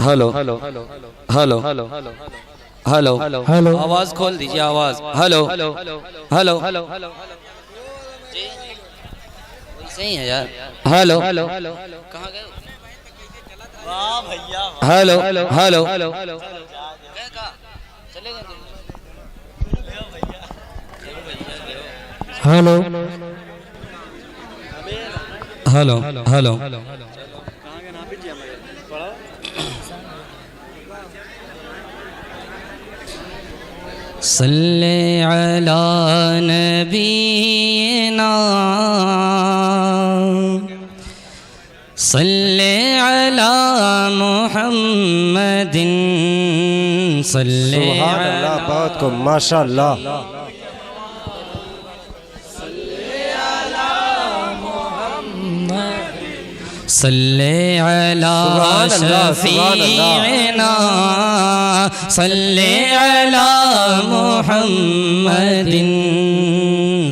Hello hello hello hello, आवाज खोल दीजिए, आवाज। हेलो हेलो सही है यार। हेलो कहाँ गए? वाह भैया, हेलो हेलो गए कहाँ? चले गए हेलो हेलो हेलो सल्ले अला नबीना सल्ले अला मुहम्मदिन सल्ले सुभान अल्लाह, बहुत को माशाअल्लाह। सल्ले अला शफीना सल्ले अला मुहम्मदिन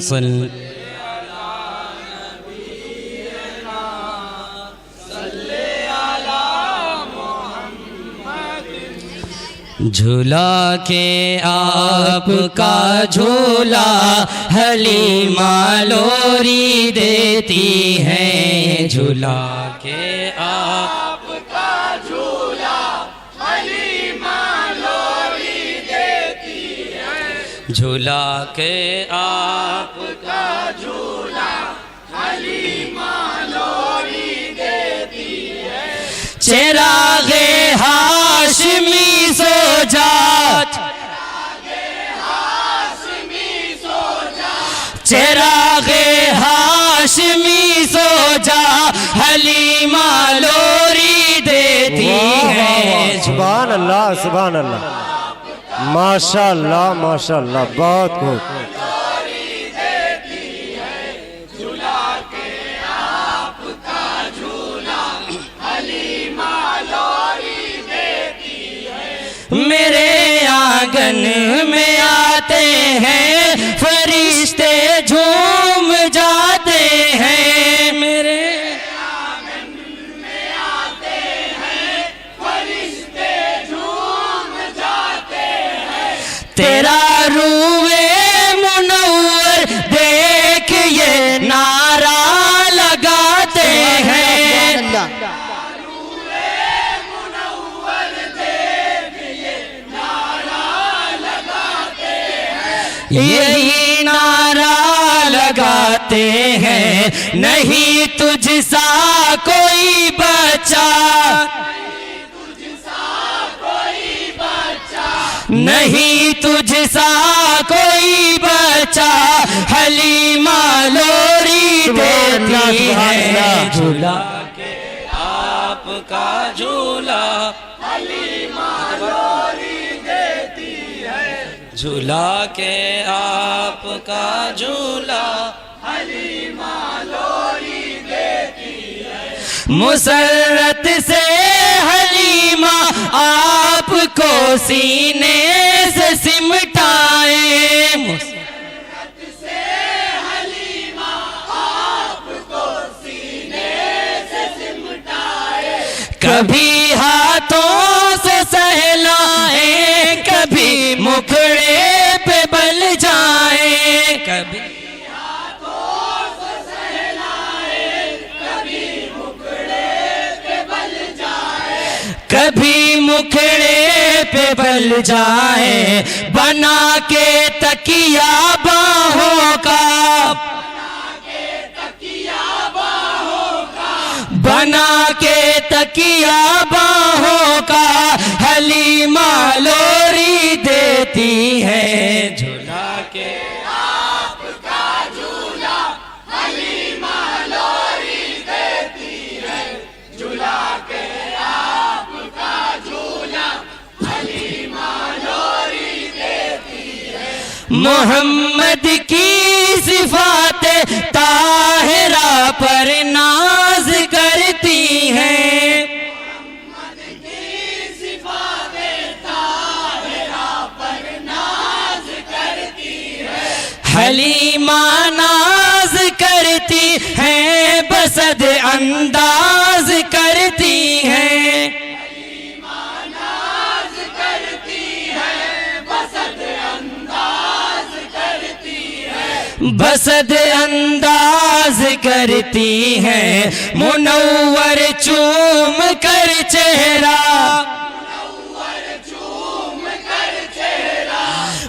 सल्ले झूला के आपका झूला हलीमा लोरी देती है। झूला के आपका झूला हलीमा लोरी देती है। झूला के आपका झूला हलीमा लोरी देती है। चिरागे हाशमी सो जा, चिरागे हाशमी सो जा हलीमा लोरी देती है। सुभान अल्लाह, सुभान अल्लाह, माशाअल्लाह माशाअल्लाह, बहुत खूब। मेरे आंगन में आते हैं फरिश्ते झूम जाते हैं। मेरे आंगन में आते हैं फरिश्ते झूम जाते हैं। तेरा रूए मुनव्वर देख ये नारा लगाते हैं। यही नारा लगाते हैं, नहीं तुझसा कोई बच्चा, नहीं तुझसा कोई बच्चा हलीमा लोरी देती है। झूला के आपका झूला हलीमा लोरी देती है। झूला के आपका झूला हलीमा लोरी देती है। मुसर्रत से हलीमा आपको सीने से सिमटाए। मुसर्रत से हलीमा आपको सीने से सिमटाए। कभी हाथों से सहलाए, कभी मुखड़े पे बल जाए। कभी हाथों से सहलाए, कभी मुखड़े पे बल जाए। कभी मुखड़े पे बल जाए। बना के तकिया बाहों का, बना के तकिया बाहों का हलीमा लोरी देती है। झूला के आपका झूला हलीमा लोरी देती है। झूला के आपका झूला हलीमा लोरी देती है। मोहम्मद की सिफाते ताहिरा पर नाज करती हैं। मोहम्मद की सिफाते ताहिरा पर नाज करती है। हलीमा नाज करती हैं, बसद अंदाज करती हैं। हलीमा बसद अंदाज करती हैं मुनव्वर चूम कर चेहरा,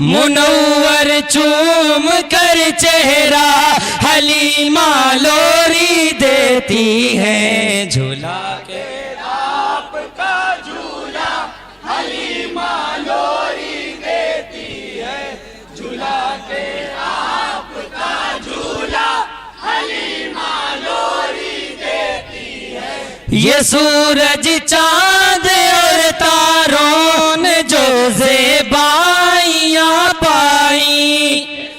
मुनव्वर चूम कर चेहरा हलीमा लोरी देती है झूला के आपका झूला हलीमा लोरी देती है झूला के आपका झूला हलीमा लोरी देती है। ये सूरज चांद और तारों ने जो ज़ेबाइयाँ पाई,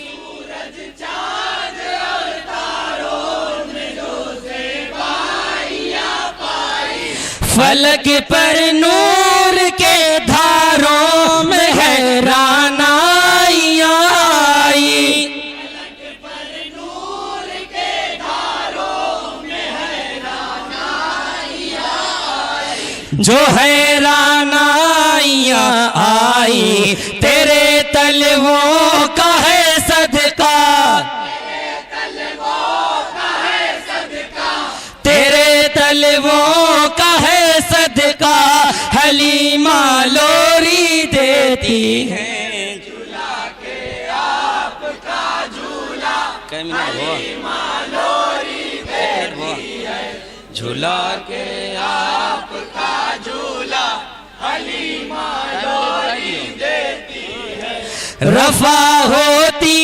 सूरज चांद और तारों ने जो ज़ेबाइयाँ पाई, फलक पर नूर के धारों में हैरानाइयाँ आई, फलक पर नूर के धारों में हैरानाइयाँ आई, जो हैरानाइयाँ आई तेरे तलवों का है सदका, तेरे तलवों का है सदका, तेरे तलवों का है सदका हलीमा लोरी देती है झूला के आपका झूला हलीमा लोरी देती है झूला के आपका झूला हलीमा लोरी देती है। रफा होती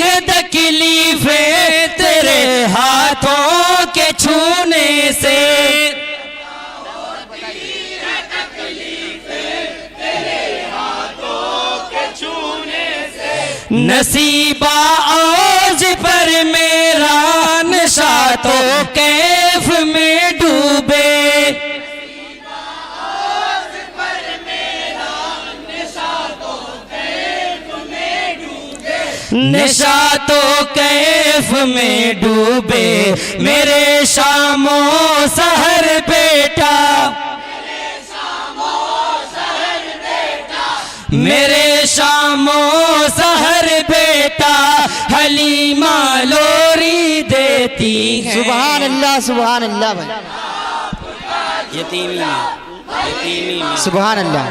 है तकलीफें तेरे हाथों के छूने से, नसीबा औज पर मेरा नशा तो कैफ में डूबे, नशा तो कैफ में डूबे मेरे शामो सहर बेटा, मेरे शामो सहर बेटा हलीमा लोरी देती है। सुभान अल्लाह सुभान अल्लाह भाई, यतीमी में सुभान अल्लाह।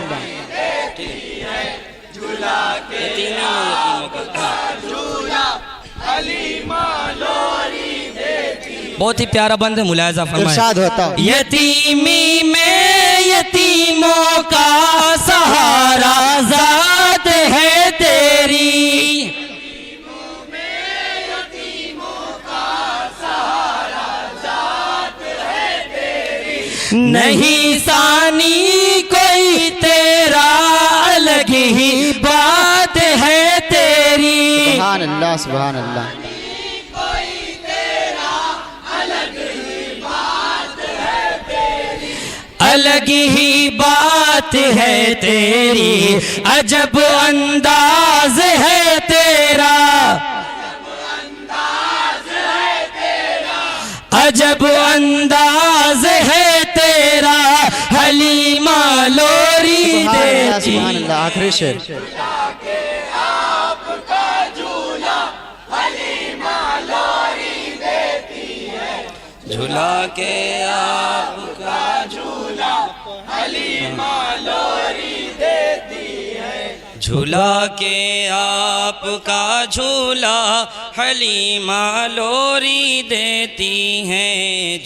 बहुत ही प्यारा बंद है, मुलायजा फरमाएं। इरशाद होता है यतीमी में यतीमों का सहारा ज़ात है तेरी, नहीं सानी कोई तेरा अलग ही बात है तेरी, सुभान अल्लाह सुभान अल्लाह। अलग ही बात है तेरी अजब अंदाज है तेरा, अजब अंदाज है तेरा हलीमा लोरी देती। सुभान अल्लाह। आखिरी शेर झूला के आपका झूला हलीमा लोरी देती है, झूला के आपका झूला हलीमा लोरी देती है,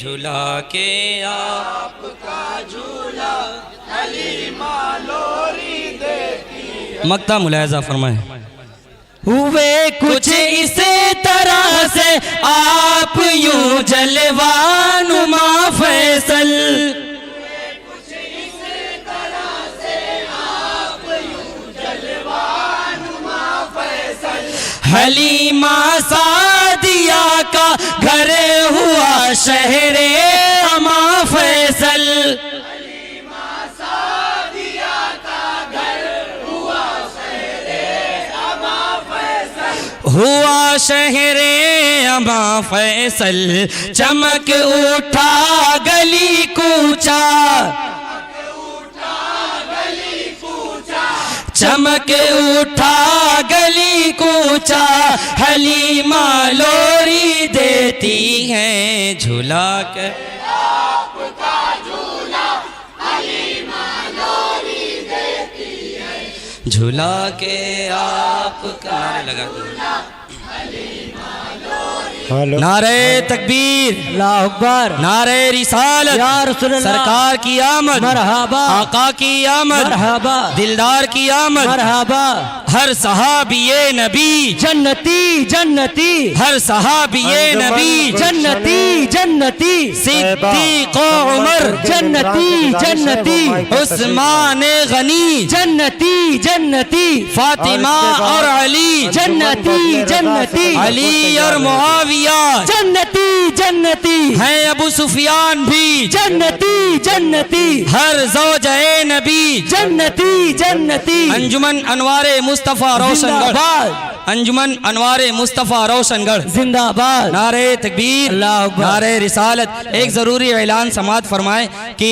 झूला के आपका झूला हलीमा लोरी देती है। मक्ता मुलायजा फरमाए। हुए कुछ इस तरह से आप यूं जलवानुमा फैसल, कुछ इस तरह से आप यूं जलवानुमा फैसल, हलीमा सादिया का घर हुआ शहरे अमा फैसल, हुआ शहरे अमा फैसल, चमक उठा गली कूचा, चमक उठा गली कूचा कूचा, हलीमा लोरी देती है झूला के झूला के आपका लगा हेलो नारे तकबीर, अल्लाह अकबर, नारे रिसालत, या रसूल अल्लाह, सरकार की आमद, मरहबा, आका की आमद, मरहबा, दिलदार की आमद, मरहबा, हर सहाबिये नबी जन्नती जन्नती, हर सहाबिये नबी जन्नती जन्नती, सिद्दीक उमर जन्नती जन्नती, उस्मान गनी जन्नती जन्नती, फातिमा और अली जन्नती जन्नती, अली और मुआविया जन्नती जन्नती, हैं अबू सुफियान भी जन्नती जन्नती, हर ज़ौज-ए नबी जन्नती जन्नती, अंजुमन अनवारे मुस्तफ़ा रोशनगढ़ जिंदाबाद, अंजुमन अनवारे मुस्तफ़ा रोशनगढ़ जिंदाबाद, नारे तकबीर, अल्लाह अकबर। नारे रिसालत। एक ज़रूरी ऐलान समात फरमाए कि